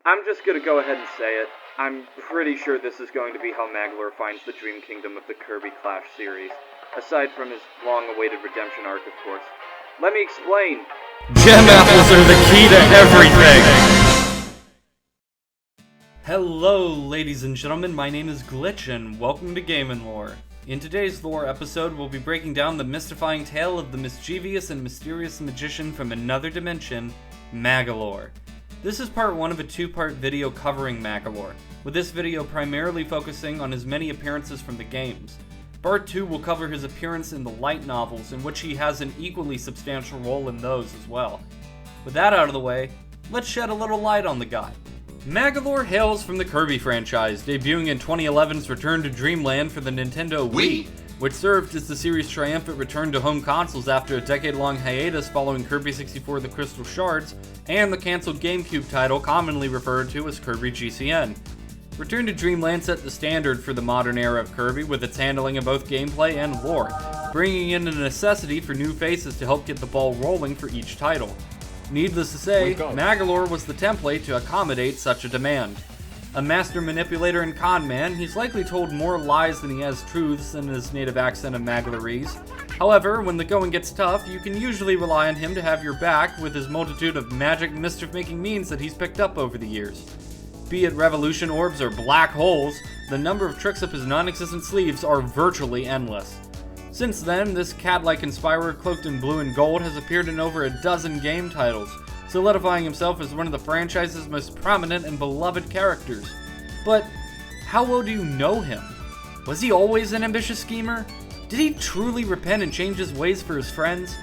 I'm just gonna go ahead and say it. I'm pretty sure this is going to be how Magolor finds the Dream Kingdom of the Kirby Clash series, aside from his long-awaited redemption arc, of course. Let me explain. Gem apples are the key to everything! Hello, ladies and gentlemen, my name is Glitch, and welcome to Game & Lore. In today's lore episode, we'll be breaking down the mystifying tale of the mischievous and mysterious magician from another dimension, Magolor. This is part 1 of a 2-part video covering Magolor, with this video primarily focusing on his many appearances from the games. Part 2 will cover his appearance in the light novels, in which he has an equally substantial role in those as well. With that out of the way, let's shed a little light on the guy. Magolor hails from the Kirby franchise, debuting in 2011's Return to Dreamland for the Nintendo Wii, which served as the series' triumphant return to home consoles after a decade-long hiatus following Kirby 64 The Crystal Shards and the cancelled GameCube title commonly referred to as Kirby GCN. Return to Dreamland set the standard for the modern era of Kirby with its handling of both gameplay and lore, bringing in a necessity for new faces to help get the ball rolling for each title. Needless to say, Magolor was the template to accommodate such a demand. A master manipulator and con man, he's likely told more lies than he has truths in his native accent of Magolorese. However, when the going gets tough, you can usually rely on him to have your back with his multitude of magic mischief-making means that he's picked up over the years. Be it revolution orbs or black holes, the number of tricks up his non-existent sleeves are virtually endless. Since then, this cat-like inspirer cloaked in blue and gold has appeared in over a dozen game titles, solidifying himself as one of the franchise's most prominent and beloved characters. But how well do you know him? Was he always an ambitious schemer? Did he truly repent and change his ways for his friends?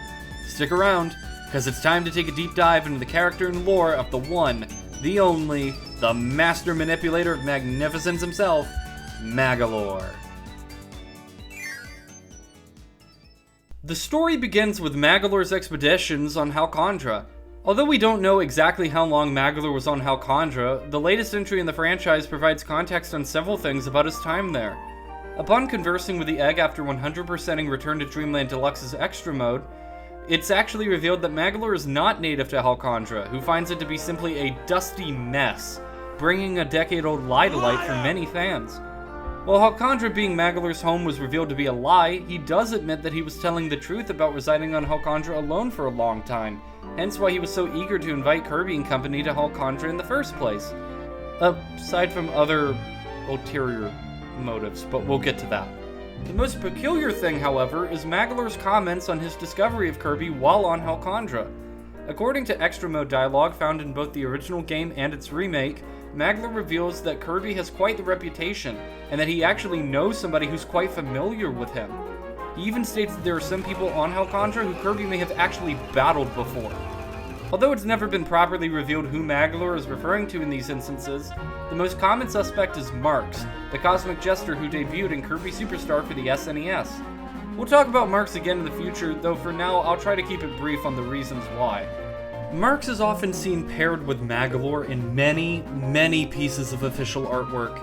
Stick around, because it's time to take a deep dive into the character and lore of the one, the only, the master manipulator of magnificence himself, Magolor. The story begins with Magolor's expeditions on Halcandra. Although we don't know exactly how long Magolor was on Halcandra, the latest entry in the franchise provides context on several things about his time there. Upon conversing with the egg after 100%ing Return to Dreamland Deluxe's extra mode, it's actually revealed that Magolor is not native to Halcandra, who finds it to be simply a dusty mess, bringing a decade-old lie to light for many fans. While Halcandra being Magolor's home was revealed to be a lie, he does admit that he was telling the truth about residing on Halcandra alone for a long time, hence why he was so eager to invite Kirby and company to Halcandra in the first place. Aside from other ulterior motives, but we'll get to that. The most peculiar thing, however, is Magolor's comments on his discovery of Kirby while on Halcandra. According to extra mode dialogue found in both the original game and its remake, Magolor reveals that Kirby has quite the reputation, and that he actually knows somebody who's quite familiar with him. He even states that there are some people on Halcandra who Kirby may have actually battled before. Although it's never been properly revealed who Magolor is referring to in these instances, the most common suspect is Marx, the cosmic jester who debuted in Kirby Superstar for the SNES. We'll talk about Marx again in the future, though for now I'll try to keep it brief on the reasons why. Marx is often seen paired with Magolor in many pieces of official artwork.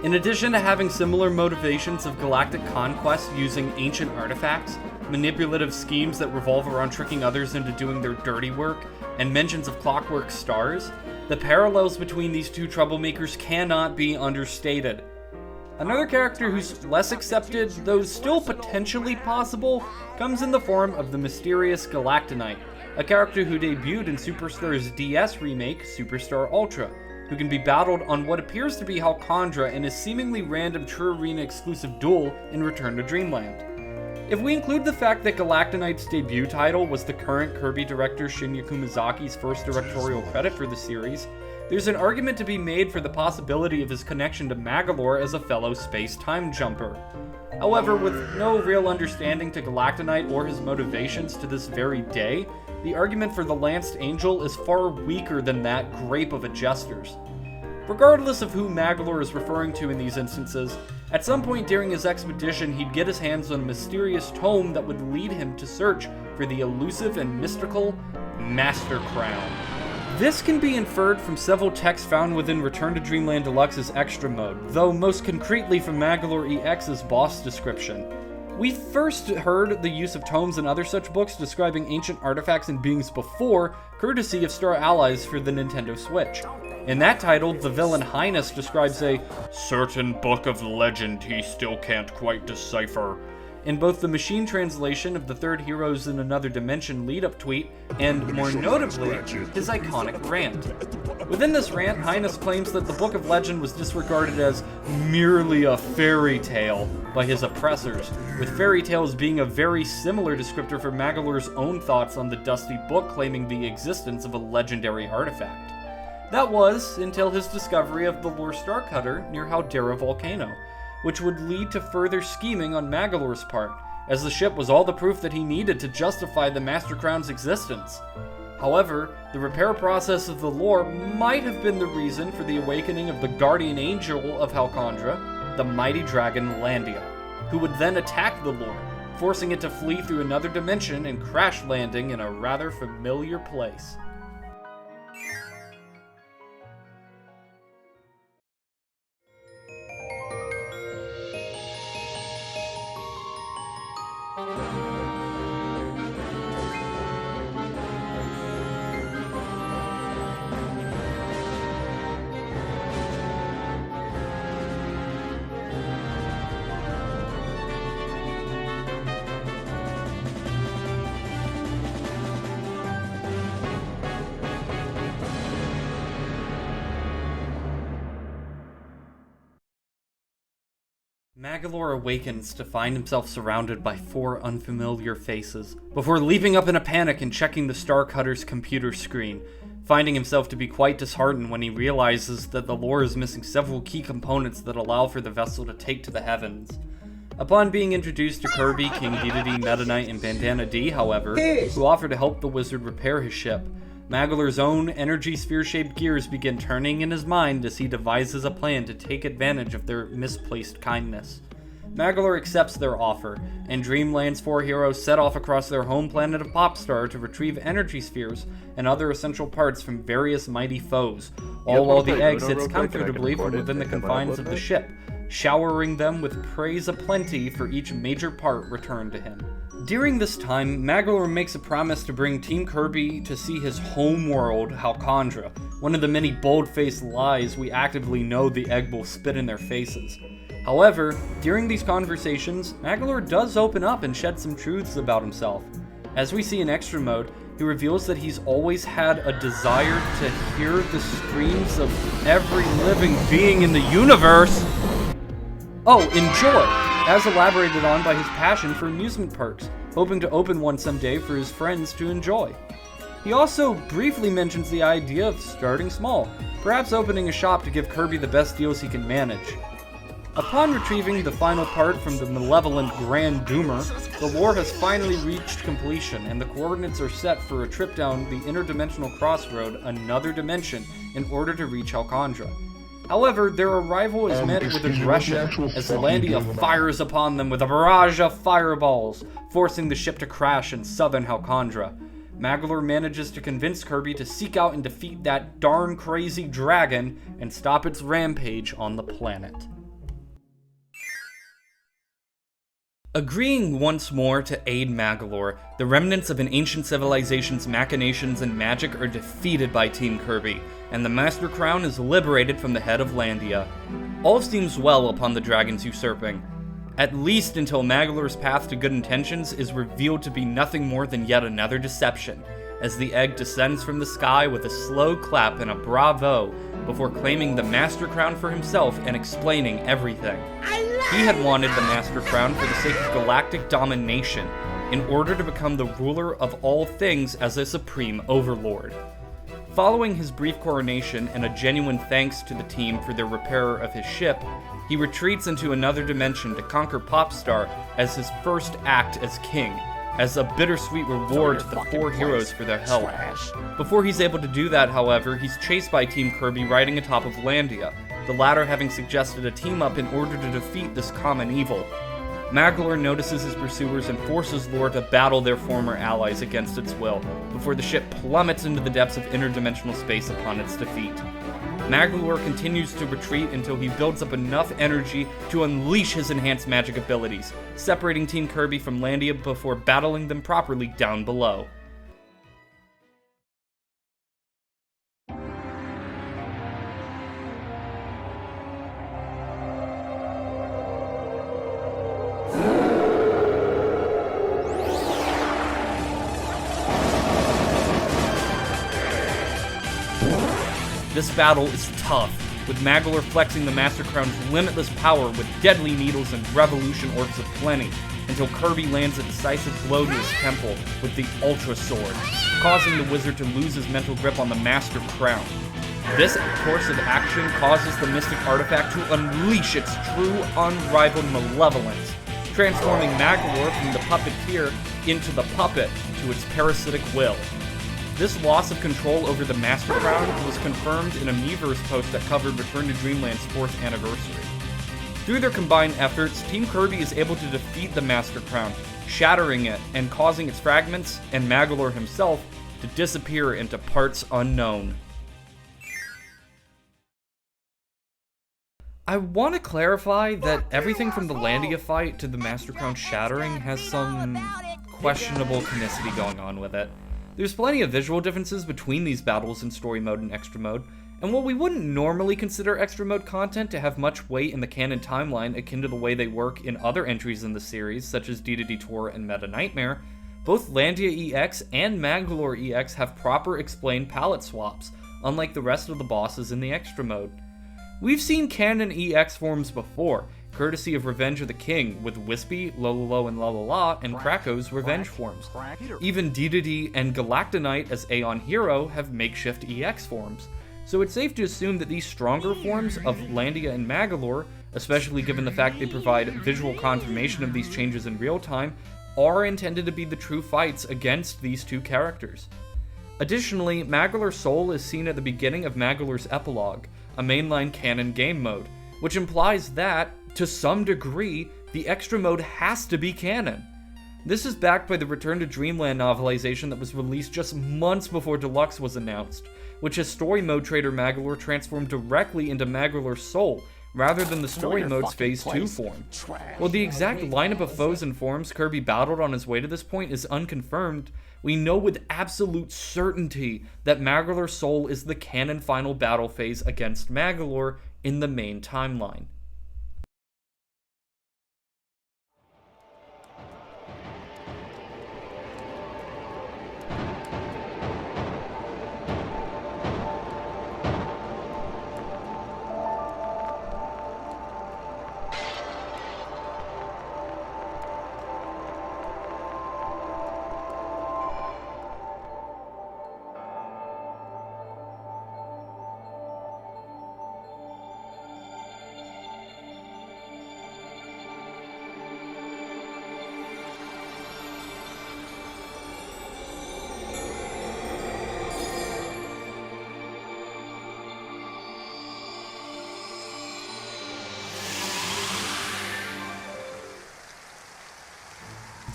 In addition to having similar motivations of galactic conquest using ancient artifacts, manipulative schemes that revolve around tricking others into doing their dirty work, and mentions of clockwork stars, the parallels between these two troublemakers cannot be understated. Another character who's less accepted, though still potentially possible, comes in the form of the mysterious Galactonite, a character who debuted in Superstar's DS remake, Superstar Ultra, who can be battled on what appears to be Halcandra in a seemingly random True Arena exclusive duel in Return to Dreamland. If we include the fact that Galactonite's debut title was the current Kirby director Shinya Kumazaki's first directorial credit for the series, there's an argument to be made for the possibility of his connection to Magolor as a fellow space-time jumper. However, with no real understanding to Galactonite or his motivations to this very day, the argument for the Lanced Angel is far weaker than that grape of a jester's. Regardless of who Magolor is referring to in these instances, at some point during his expedition he'd get his hands on a mysterious tome that would lead him to search for the elusive and mystical Master Crown. This can be inferred from several texts found within Return to Dreamland Deluxe's extra mode, though most concretely from Magolor EX's boss description. We first heard the use of tomes and other such books describing ancient artifacts and beings before, courtesy of Star Allies for the Nintendo Switch. In that title, the villain Highness describes a certain book of legend he still can't quite decipher in both the machine translation of the third Heroes in Another Dimension lead-up tweet, and, more notably, his iconic rant. Within this rant, Highness claims that the Book of Legend was disregarded as merely a fairy tale by his oppressors, with fairy tales being a very similar descriptor for Magolor's own thoughts on the Dusty Book claiming the existence of a legendary artifact. That was, until his discovery of the Lore Star Cutter near Halcandra volcano, which would lead to further scheming on Magolor's part, as the ship was all the proof that he needed to justify the Master Crown's existence. However, the repair process of the lore might have been the reason for the awakening of the guardian angel of Halcandra, the mighty dragon Landia, who would then attack the lore, forcing it to flee through another dimension and crash landing in a rather familiar place. Magolor awakens to find himself surrounded by 4 unfamiliar faces, before leaping up in a panic and checking the Star Cutter's computer screen, finding himself to be quite disheartened when he realizes that the lore is missing several key components that allow for the vessel to take to the heavens. Upon being introduced to Kirby, King Dedede, Meta Knight, and Bandana D, however, who offer to help the wizard repair his ship, Magolor's own energy sphere-shaped gears begin turning in his mind as he devises a plan to take advantage of their misplaced kindness. Magolor accepts their offer, and Dreamland's 4 heroes set off across their home planet of Popstar to retrieve energy spheres and other essential parts from various mighty foes, all while the egg sits comfortably from within the confines of the ship, showering them with praise aplenty for each major part returned to him. During this time, Magolor makes a promise to bring Team Kirby to see his home world, Halcandra, one of the many bold-faced lies we actively know the egg will spit in their faces. However, during these conversations, Magolor does open up and shed some truths about himself. As we see in Extra Mode, he reveals that he's always had a desire to hear the screams of every living being in the universe. Oh, enjoy! As elaborated on by his passion for amusement parks, hoping to open one someday for his friends to enjoy. He also briefly mentions the idea of starting small, perhaps opening a shop to give Kirby the best deals he can manage. Upon retrieving the final part from the malevolent Grand Doomer, the lore has finally reached completion, and the coordinates are set for a trip down the interdimensional crossroad, Another Dimension, in order to reach Halcandra. However, their arrival is met with aggression, as Landia fires upon them with a barrage of fireballs, forcing the ship to crash in southern Halcandra. Magolor manages to convince Kirby to seek out and defeat that darn crazy dragon and stop its rampage on the planet. Agreeing once more to aid Magolor, the remnants of an ancient civilization's machinations and magic are defeated by Team Kirby, and the Master Crown is liberated from the head of Landia. All seems well upon the dragon's usurping, at least until Magolor's path to good intentions is revealed to be nothing more than yet another deception, as the egg descends from the sky with a slow clap and a bravo before claiming the Master Crown for himself and explaining everything. He had wanted the Master Crown for the sake of galactic domination, in order to become the ruler of all things as a supreme overlord. Following his brief coronation and a genuine thanks to the team for their repair of his ship, he retreats into another dimension to conquer Popstar as his first act as king, as a bittersweet reward to the 4 heroes for their help. Before he's able to do that, however, he's chased by Team Kirby riding atop of Landia, the latter having suggested a team-up in order to defeat this common evil. Magolor notices his pursuers and forces Lore to battle their former allies against its will, before the ship plummets into the depths of interdimensional space upon its defeat. Magolor continues to retreat until he builds up enough energy to unleash his enhanced magic abilities, separating Team Kirby from Landia before battling them properly down below. This battle is tough, with Magolor flexing the Master Crown's limitless power with deadly needles and revolution orbs aplenty, until Kirby lands a decisive blow to his temple with the Ultra Sword, causing the wizard to lose his mental grip on the Master Crown. This course of action causes the Mystic Artifact to unleash its true, unrivaled malevolence, transforming Magolor from the puppeteer into the puppet to its parasitic will. This loss of control over the Master Crown was confirmed in a Miiverse post that covered Return to Dreamland's 4th anniversary. Through their combined efforts, Team Kirby is able to defeat the Master Crown, shattering it and causing its fragments and Magolor himself to disappear into parts unknown. I want to clarify that everything from the Landia fight to the Master Crown shattering has some questionable canonicity going on with it. There's plenty of visual differences between these battles in story mode and extra mode, and while we wouldn't normally consider extra mode content to have much weight in the canon timeline akin to the way they work in other entries in the series, such as D2D Tour and Meta Nightmare, both Landia EX and Magolor EX have proper explained palette swaps, unlike the rest of the bosses in the extra mode. We've seen canon EX forms before, courtesy of Revenge of the King, with Wispy, Lololo, and Lalala, and Krako's revenge forms. Even D2D and Galactonite as Aeon Hero have makeshift EX forms, so it's safe to assume that these stronger forms of Landia and Magolor, especially given the fact they provide visual confirmation of these changes in real time, are intended to be the true fights against these two characters. Additionally, Magolor Soul is seen at the beginning of Magolor's epilogue, a mainline canon game mode, which implies that, to some degree, the extra mode has to be canon. This is backed by the Return to Dreamland novelization that was released just months before Deluxe was announced, which has story mode trader Magolor transformed directly into Magolor Soul, rather than the story mode's Phase 2 form. While the exact lineup of foes and forms Kirby battled on his way to this point is unconfirmed, we know with absolute certainty that Magolor Soul is the canon final battle phase against Magolor in the main timeline.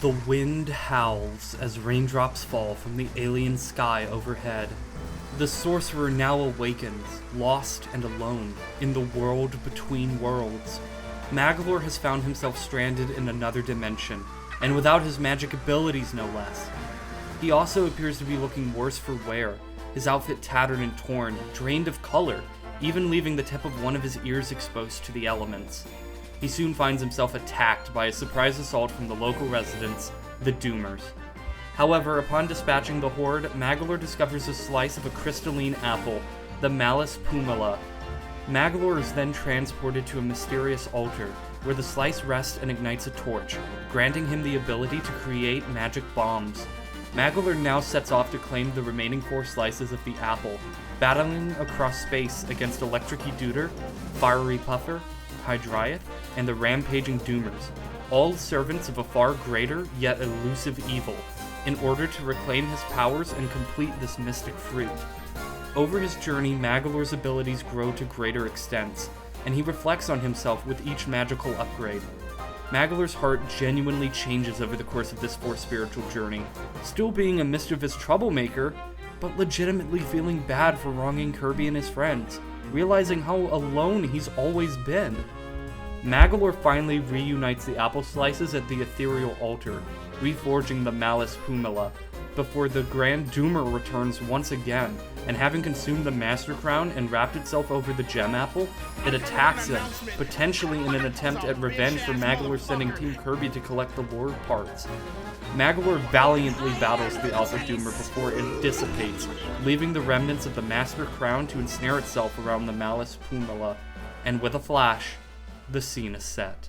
The wind howls as raindrops fall from the alien sky overhead. The sorcerer now awakens, lost and alone, in the world between worlds. Magolor has found himself stranded in another dimension, and without his magic abilities no less. He also appears to be looking worse for wear, his outfit tattered and torn, drained of color, even leaving the tip of one of his ears exposed to the elements. He soon finds himself attacked by a surprise assault from the local residents, the Doomers. However, upon dispatching the horde, Magolor discovers a slice of a crystalline apple, the Malus Pumila. Magolor is then transported to a mysterious altar, where the slice rests and ignites a torch, granting him the ability to create magic bombs. Magolor now sets off to claim the remaining 4 slices of the apple, battling across space against Electricy Duder, Fiery Puffer, Hydriath, and the rampaging Doomers, all servants of a far greater yet elusive evil, in order to reclaim his powers and complete this mystic fruit. Over his journey, Magolor's abilities grow to greater extents, and he reflects on himself with each magical upgrade. Magolor's heart genuinely changes over the course of this 4th spiritual journey, still being a mischievous troublemaker, but legitimately feeling bad for wronging Kirby and his friends, realizing how alone he's always been. Magolor finally reunites the apple slices at the ethereal altar, reforging the Malus Pumila, before the Grand Doomer returns once again, and having consumed the Master Crown and wrapped itself over the Gem Apple, it attacks him, potentially in an attempt at revenge for Magolor sending Team Kirby to collect the Lord parts. Magolor valiantly battles the Alpha Doomer before it dissipates, leaving the remnants of the Master Crown to ensnare itself around the Malice Pumila, and with a flash, the scene is set.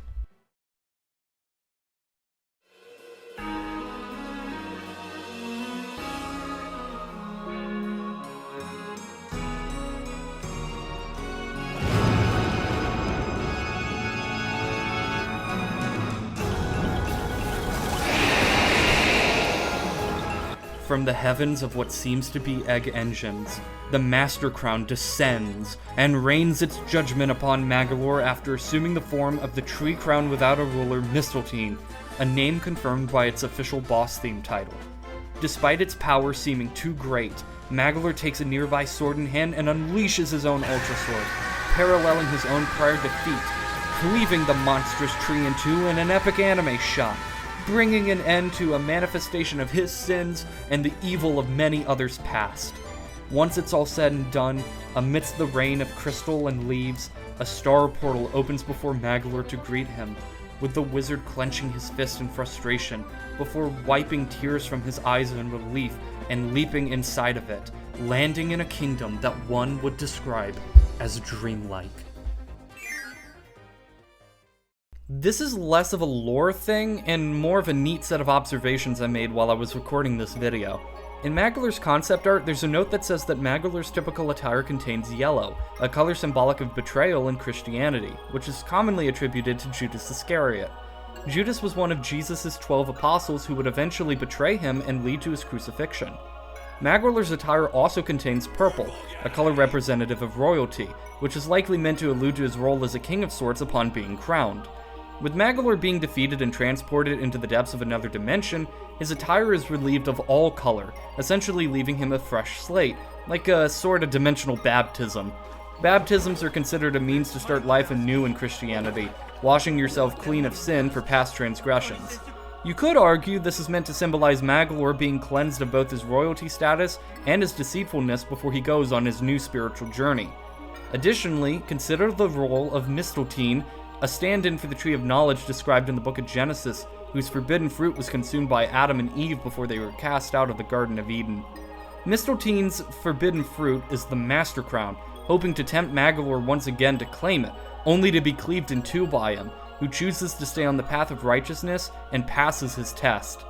From the heavens of what seems to be egg engines, the Master Crown descends and rains its judgment upon Magolor after assuming the form of the Tree Crown without a ruler, Mistletoe, a name confirmed by its official boss theme title. Despite its power seeming too great, Magolor takes a nearby sword in hand and unleashes his own Ultra Sword, paralleling his own prior defeat, cleaving the monstrous tree in two in an epic anime shot, bringing an end to a manifestation of his sins and the evil of many others past. Once it's all said and done, amidst the rain of crystal and leaves, a star portal opens before Magolor to greet him, with the wizard clenching his fist in frustration, before wiping tears from his eyes in relief and leaping inside of it, landing in a kingdom that one would describe as dreamlike. This is less of a lore thing and more of a neat set of observations I made while I was recording this video. In Magolor's concept art, there's a note that says that Magolor's typical attire contains yellow, a color symbolic of betrayal in Christianity, which is commonly attributed to Judas Iscariot. Judas was one of Jesus' 12 apostles who would eventually betray him and lead to his crucifixion. Magolor's attire also contains purple, a color representative of royalty, which is likely meant to allude to his role as a king of sorts upon being crowned. With Magolor being defeated and transported into the depths of another dimension, his attire is relieved of all color, essentially leaving him a fresh slate, like a sort of dimensional baptism. Baptisms are considered a means to start life anew in Christianity, washing yourself clean of sin for past transgressions. You could argue this is meant to symbolize Magolor being cleansed of both his royalty status and his deceitfulness before he goes on his new spiritual journey. Additionally, consider the role of Mistletoe, a stand-in for the Tree of Knowledge described in the Book of Genesis, whose forbidden fruit was consumed by Adam and Eve before they were cast out of the Garden of Eden. Mistletoe's forbidden fruit is the Master Crown, hoping to tempt Magolor once again to claim it, only to be cleaved in two by him, who chooses to stay on the path of righteousness and passes his test.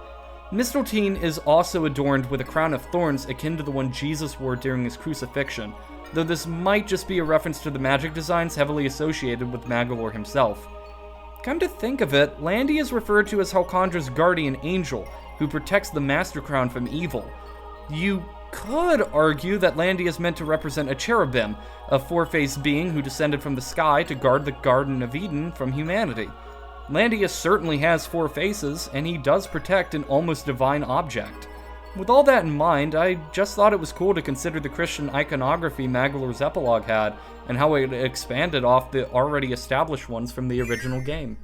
Mistletoe is also adorned with a crown of thorns akin to the one Jesus wore during his crucifixion, though this might just be a reference to the magic designs heavily associated with Magolor himself. Come to think of it, Landy is referred to as Halcandra's guardian angel, who protects the Master Crown from evil. You could argue that Landy is meant to represent a cherubim, a four-faced being who descended from the sky to guard the Garden of Eden from humanity. Landius certainly has four faces, and he does protect an almost divine object. With all that in mind, I just thought it was cool to consider the Christian iconography Magolor's epilogue had, and how it expanded off the already established ones from the original game.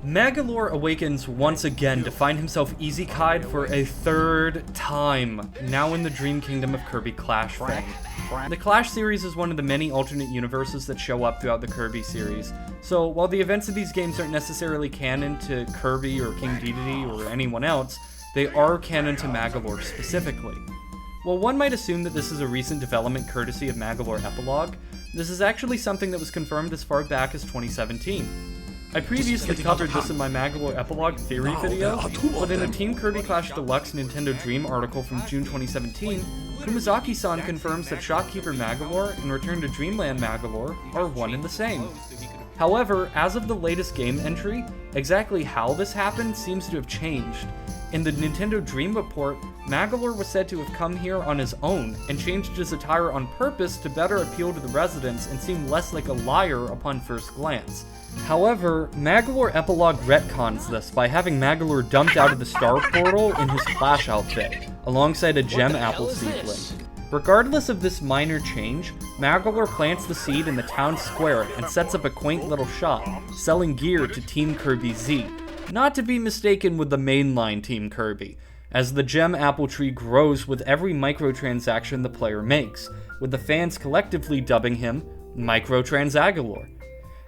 Magolor awakens once again to find himself easy-kai'd for a third time, now in the Dream Kingdom of Kirby Clash fame. The Clash series is one of the many alternate universes that show up throughout the Kirby series, so while the events of these games aren't necessarily canon to Kirby or King Dedede or anyone else, they are canon to Magolor specifically. While one might assume that this is a recent development courtesy of Magolor Epilogue, this is actually something that was confirmed as far back as 2017. I previously covered this in my Magolor Epilogue theory video, but in a Team Kirby Clash Deluxe Nintendo Dream article from June 2017, Kumazaki-san confirms that Shopkeeper Magolor and Return to Dreamland Magolor are one and the same. However, as of the latest game entry, exactly how this happened seems to have changed. In the Nintendo Dream Report, Magolor was said to have come here on his own and changed his attire on purpose to better appeal to the residents and seem less like a liar upon first glance. However, Magolor Epilogue retcons this by having Magolor dumped out of the Star Portal in his Clash outfit, alongside a Gem Apple seedling. Regardless of this minor change, Magolor plants the seed in the town square and sets up a quaint little shop, selling gear to Team Kirby Z. not to be mistaken with the mainline Team Kirby, as the gem apple tree grows with every microtransaction the player makes, with the fans collectively dubbing him Microtransagalor.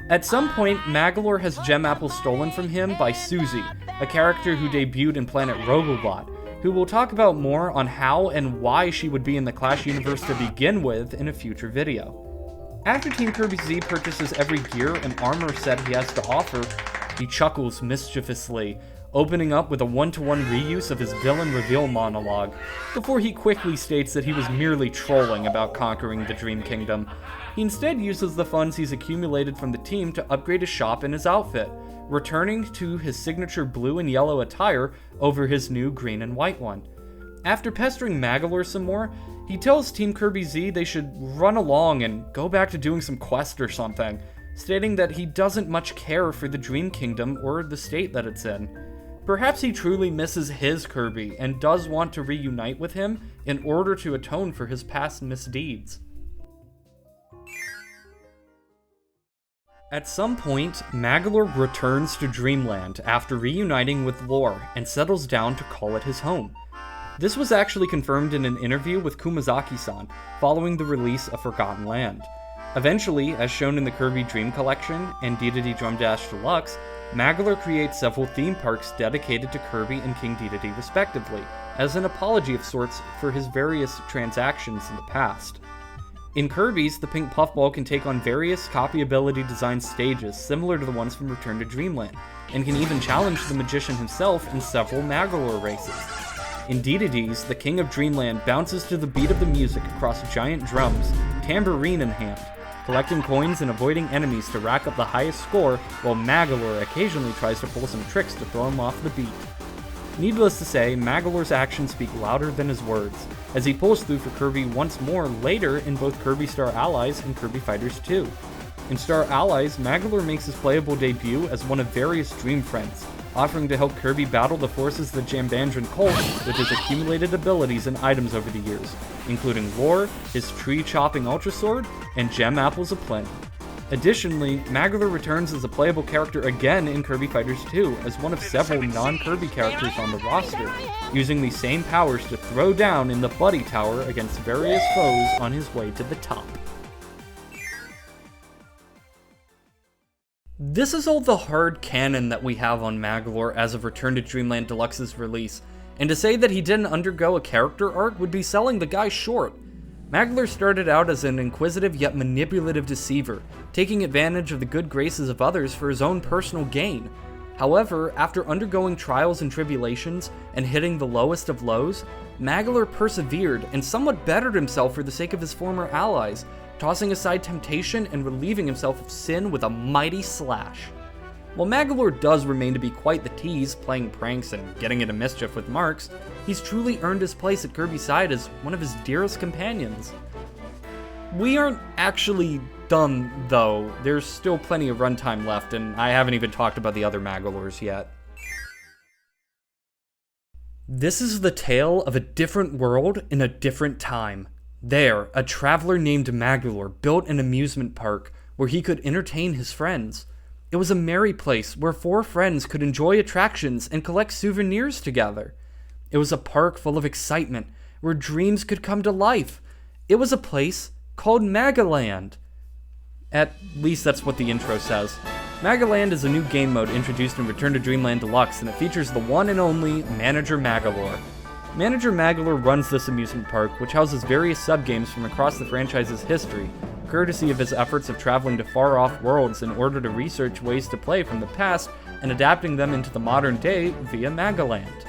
At some point, Magolor has gem apples stolen from him by Susie, a character who debuted in Planet Robobot, who we'll talk about more on how and why she would be in the Clash universe to begin with in a future video. After Team Kirby Z purchases every gear and armor set he has to offer, he chuckles mischievously, opening up with a one-to-one reuse of his villain reveal monologue, before he quickly states that he was merely trolling about conquering the Dream Kingdom. He instead uses the funds he's accumulated from the team to upgrade his shop and his outfit, returning to his signature blue and yellow attire over his new green and white one. After pestering Magolor some more, he tells Team Kirby Z they should run along and go back to doing some quest or something, stating that he doesn't much care for the Dream Kingdom or the state that it's in. Perhaps he truly misses his Kirby and does want to reunite with him in order to atone for his past misdeeds. At some point, Magolor returns to Dreamland after reuniting with Lore and settles down to call it his home. This was actually confirmed in an interview with Kumazaki-san following the release of Forgotten Land. Eventually, as shown in the Kirby Dream Collection and Dedede Drum Dash Deluxe, Magolor creates several theme parks dedicated to Kirby and King Dedede respectively, as an apology of sorts for his various transactions in the past. In Kirby's, the pink puffball can take on various copyability designed stages similar to the ones from Return to Dreamland, and can even challenge the magician himself in several Magolor races. In Dedede's, the King of Dreamland bounces to the beat of the music across giant drums, tambourine in hand, collecting coins and avoiding enemies to rack up the highest score, while Magolor occasionally tries to pull some tricks to throw him off the beat. Needless to say, Magolor's actions speak louder than his words, as he pulls through for Kirby once more later in both Kirby Star Allies and Kirby Fighters 2. In Star Allies, Magolor makes his playable debut as one of various Dream Friends, offering to help Kirby battle the forces of the Jambandran cult with his accumulated abilities and items over the years, including Lore, his tree-chopping Ultra Sword, and Gem Apples aplenty. Additionally, Magolor returns as a playable character again in Kirby Fighters 2 as one of several non-Kirby characters on the roster, using these same powers to throw down in the Buddy Tower against various foes on his way to the top. This is all the hard canon that we have on Magolor as of Return to Dreamland Deluxe's release, and to say that he didn't undergo a character arc would be selling the guy short. Magolor started out as an inquisitive yet manipulative deceiver, taking advantage of the good graces of others for his own personal gain. However, after undergoing trials and tribulations and hitting the lowest of lows, Magolor persevered and somewhat bettered himself for the sake of his former allies, tossing aside temptation and relieving himself of sin with a mighty slash. While Magolor does remain to be quite the tease, playing pranks and getting into mischief with Marks, he's truly earned his place at Kirby's side as one of his dearest companions. We aren't actually done, though. There's still plenty of runtime left, and I haven't even talked about the other Magolors yet. This is the tale of a different world in a different time. There, a traveler named Magolor built an amusement park where he could entertain his friends. It was a merry place where 4 friends could enjoy attractions and collect souvenirs together. It was a park full of excitement where dreams could come to life. It was a place called Magoland. At least that's what the intro says. Magoland is a new game mode introduced in Return to Dreamland Deluxe, and it features the one and only Manager Magolor. Manager Magolor runs this amusement park, which houses various sub-games from across the franchise's history, courtesy of his efforts of traveling to far-off worlds in order to research ways to play from the past and adapting them into the modern day via Magoland.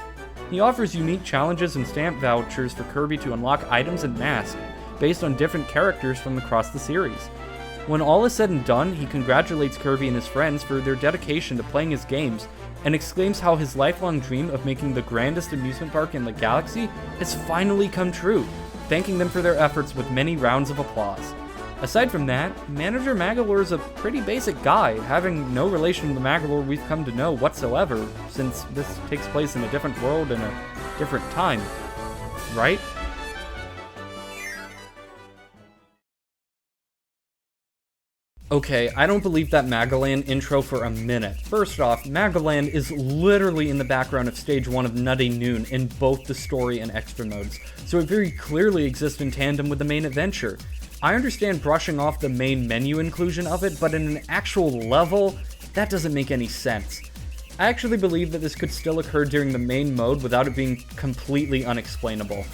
He offers unique challenges and stamp vouchers for Kirby to unlock items and masks, based on different characters from across the series. When all is said and done, he congratulates Kirby and his friends for their dedication to playing his games, and exclaims how his lifelong dream of making the grandest amusement park in the galaxy has finally come true, thanking them for their efforts with many rounds of applause. Aside from that, Manager Magolor is a pretty basic guy, having no relation to the Magolor we've come to know whatsoever, since this takes place in a different world and a different time. Right? Okay, I don't believe that Magoland intro for a minute. First off, Magoland is literally in the background of Stage 1 of Nutty Noon in both the story and extra modes, so it very clearly exists in tandem with the main adventure. I understand brushing off the main menu inclusion of it, but in an actual level, that doesn't make any sense. I actually believe that this could still occur during the main mode without it being completely unexplainable.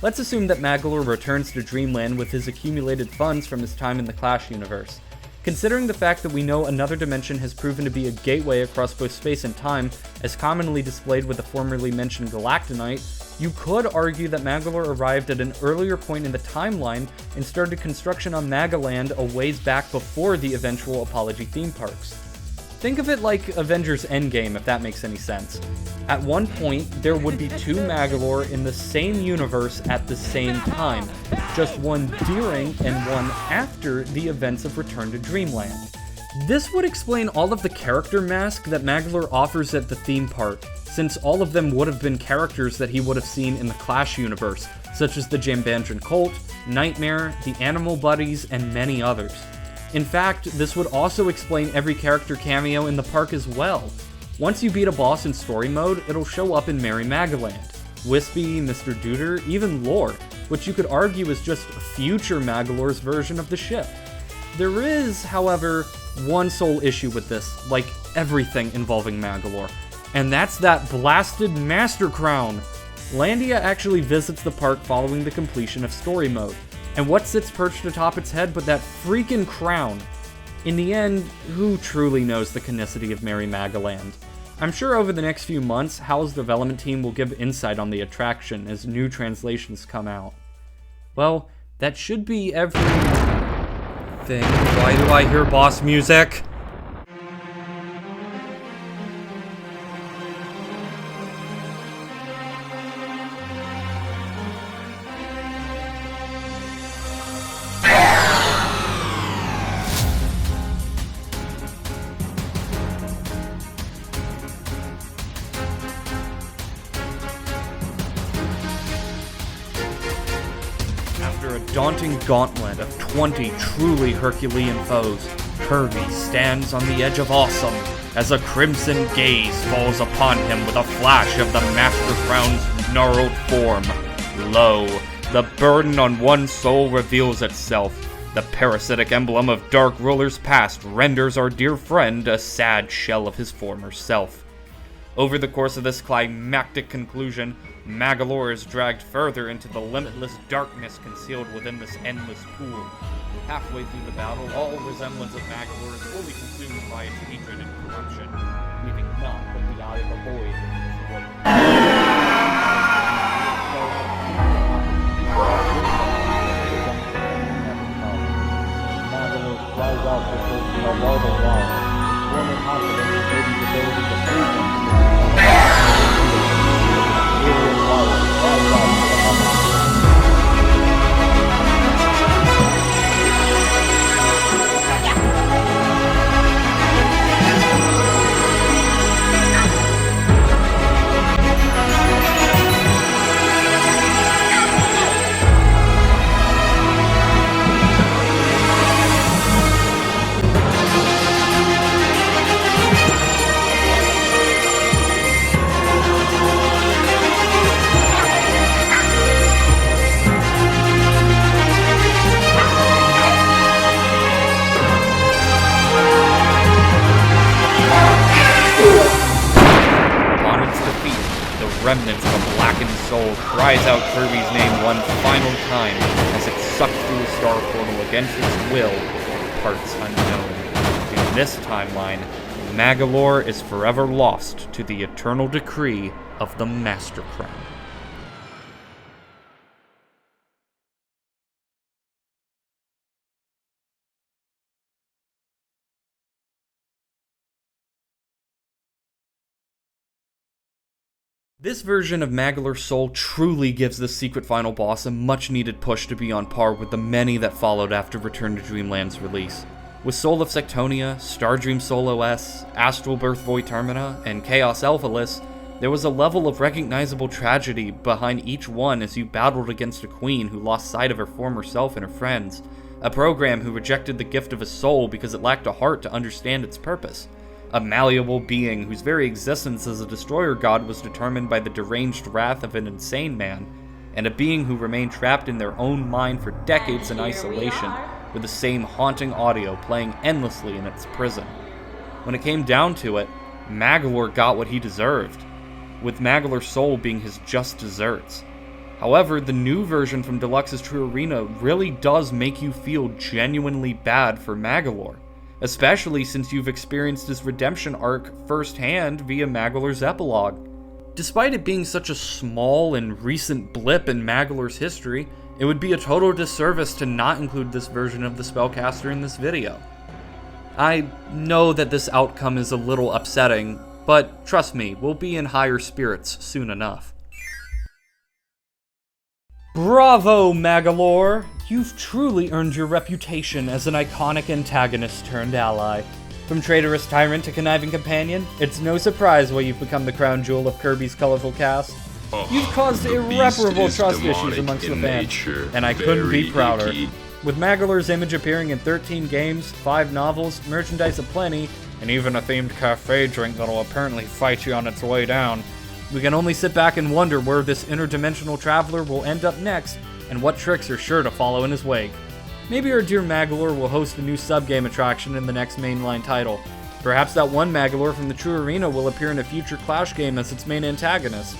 Let's assume that Magolor returns to Dreamland with his accumulated funds from his time in the Clash universe. Considering the fact that we know another dimension has proven to be a gateway across both space and time, as commonly displayed with the formerly mentioned Galactonite, you could argue that Magolor arrived at an earlier point in the timeline and started construction on Magoland a ways back before the eventual Apology theme parks. Think of it like Avengers Endgame, if that makes any sense. At one point, there would be two Magolor in the same universe at the same time, just one during and one after the events of Return to Dreamland. This would explain all of the character mask that Magolor offers at the theme park, since all of them would have been characters that he would have seen in the Clash universe, such as the Jambandran Colt, Nightmare, the Animal Buddies, and many others. In fact, this would also explain every character cameo in the park as well. Once you beat a boss in story mode, it'll show up in Merry Magoland. Wispy, Mr. Duder, even Lore, which you could argue is just future Magolor's version of the ship. There is, however, one sole issue with this, like everything involving Magolor, and that's that blasted Master Crown. Landia actually visits the park following the completion of story mode. And what sits perched atop its head but that freaking crown? In the end, who truly knows the canonicity of Merry Magoland? I'm sure over the next few months, HAL's development team will give insight on the attraction as new translations come out. Well, that should be everything. Why do I hear boss music? After a daunting gauntlet of 20 truly Herculean foes, Kirby stands on the edge of awesome as a crimson gaze falls upon him with a flash of the Master Crown's gnarled form. Lo, the burden on one soul reveals itself. The parasitic emblem of Dark Ruler's past renders our dear friend a sad shell of his former self. Over the course of this climactic conclusion, Magolor is dragged further into the limitless darkness concealed within this endless pool. Halfway through the battle, all resemblance of Magolor is fully consumed by its hatred and corruption, leaving naught but the eye of the void in his wake. Magolor flies out to search for a larval wall, forming confidence in Kirby's ability to free him. Remnants of a blackened soul cries out Kirby's name one final time as it sucked through the star portal against its will in parts unknown. In this timeline, Magolor is forever lost to the eternal decree of the Master Crown. This version of Magolor's soul truly gives the secret final boss a much-needed push to be on par with the many that followed after Return to Dreamland's release. With Soul of Sectonia, Stardream Soul OS, Astral Birth Void Termina, and Chaos Alphaless, there was a level of recognizable tragedy behind each one as you battled against a queen who lost sight of her former self and her friends. a program who rejected the gift of a soul because it lacked a heart to understand its purpose, a malleable being whose very existence as a destroyer god was determined by the deranged wrath of an insane man, and a being who remained trapped in their own mind for decades in isolation, with the same haunting audio playing endlessly in its prison. When it came down to it, Magolor got what he deserved, with Magolor's soul being his just desserts. However, the new version from Deluxe's True Arena really does make you feel genuinely bad for Magolor, especially since you've experienced his redemption arc firsthand via Magolor's epilogue. Despite it being such a small and recent blip in Magolor's history, it would be a total disservice to not include this version of the spellcaster in this video. I know that this outcome is a little upsetting, but trust me, we'll be in higher spirits soon enough. Bravo, Magolor! You've truly earned your reputation as an iconic antagonist turned ally. From traitorous tyrant to conniving companion, it's no surprise why you've become the crown jewel of Kirby's colorful cast. You've caused irreparable trust issues amongst the fans, and I couldn't be prouder. With Magolor's image appearing in 13 games, 5 novels, merchandise aplenty, and even a themed cafe drink that'll apparently fight you on its way down, we can only sit back and wonder where this interdimensional traveler will end up next, and what tricks are sure to follow in his wake. Maybe our dear Magolor will host a new sub-game attraction in the next mainline title. Perhaps that one Magolor from the True Arena will appear in a future Clash game as its main antagonist.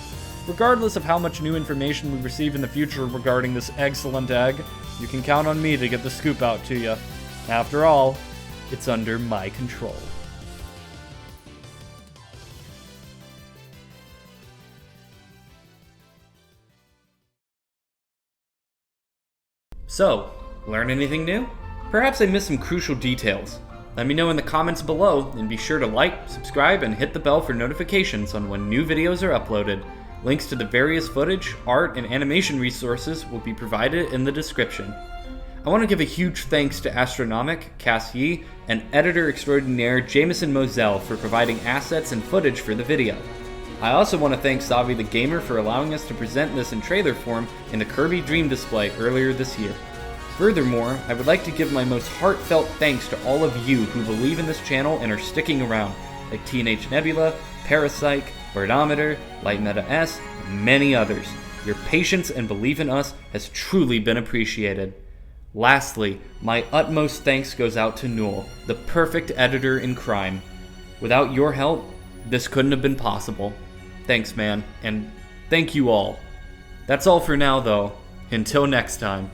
Regardless of how much new information we receive in the future regarding this excellent egg, you can count on me to get the scoop out to you. After all, it's under my control. So, learn anything new? Perhaps I missed some crucial details. Let me know in the comments below, and be sure to like, subscribe, and hit the bell for notifications on when new videos are uploaded. Links to the various footage, art, and animation resources will be provided in the description. I want to give a huge thanks to Astronomic, Cass Yee, and editor extraordinaire Jameson Moselle for providing assets and footage for the video. I also want to thank Savi the Gamer for allowing us to present this in trailer form in the Kirby Dream display earlier this year. Furthermore, I would like to give my most heartfelt thanks to all of you who believe in this channel and are sticking around, like Teenage Nebula, Parapsych, Birdometer, Light Meta S, and many others. Your patience and belief in us has truly been appreciated. Lastly, my utmost thanks goes out to Newell, the perfect editor in crime. Without your help, this couldn't have been possible. Thanks, man, and thank you all. That's all for now, though. Until next time.